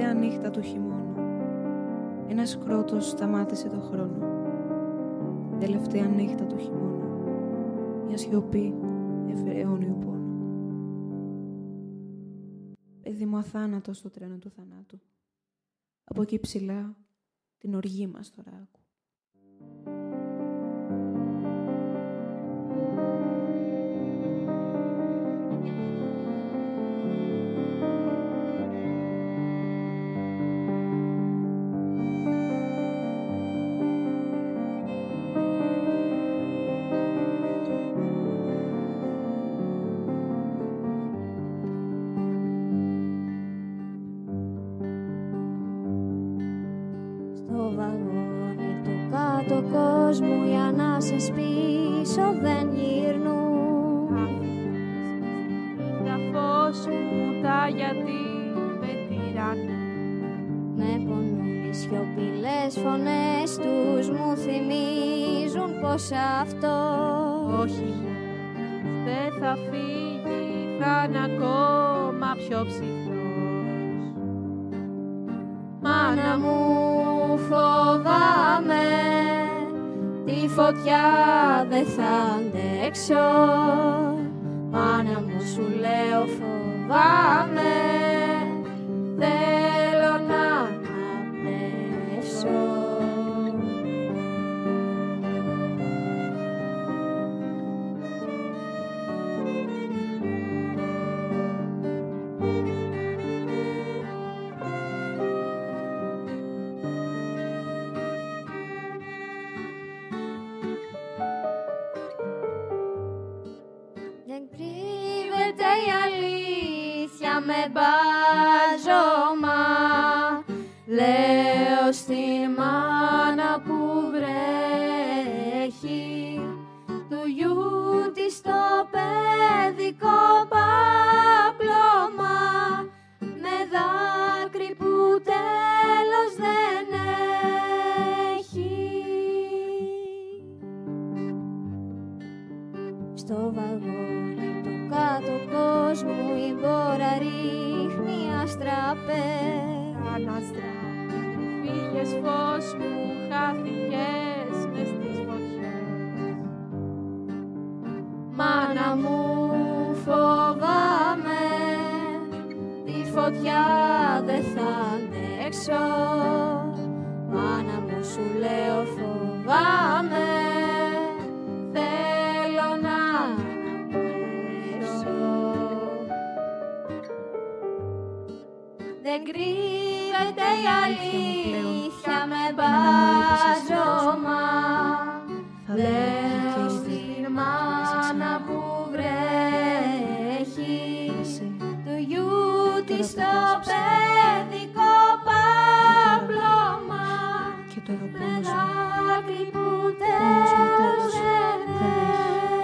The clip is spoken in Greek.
τελευταία νύχτα του χειμώνα, ένας κρότος σταμάτησε το χρόνο. Την τελευταία νύχτα του χειμώνα, μια σιωπή έφερε αιώνιο πόνο. Παιδί μου αθάνατο στο τρένο του θανάτου. Από εκεί ψηλά, την οργή μας τώρα άκου. Στο βαγόνι του κάτω κόσμου οι ανάσες πίσω δεν γυρνούν. Τα φως μου τα γιατί με τυραννούν. Με πονούν οι σιωπηλές φωνές τους, μου θυμίζουν πως αυτό Όχι, δεν θα φύγει, θα είναι ακόμα πιο ψυχρός. Μάνα μου φοβάμαι, τη φωτιά δεν θα αντέξω. Μάνα μου σου λέω φοβάμαι, θέλω να αναπνεύσω. Δεν κρύβεται η αλήθεια με μπάζωμα. Λέω στη μάνα που βρέχει του γιού της το παιδικό παπλώμα, με δάκρυ που τέλος δεν έχει. Στο βαγόνι του κάτω κόσμου η μπόρα ρίχνει αστραπές. Αναστράφη, φύγες φως μου, χάθηκες μες στις φωτιές. Μάνα μου φοβάμαι, τη φωτιά δεν θα αντέξω. Μάνα μου σου λέω φοβάμαι, θέλω να αναπνεύσω. Δεν κρύβεται η αλήθεια με μπάζωμα. Λέω στην μάνα που βρέχει του γιού της το παιδικό παπλώμα, με δάκρυ που τέλος δεν έχει.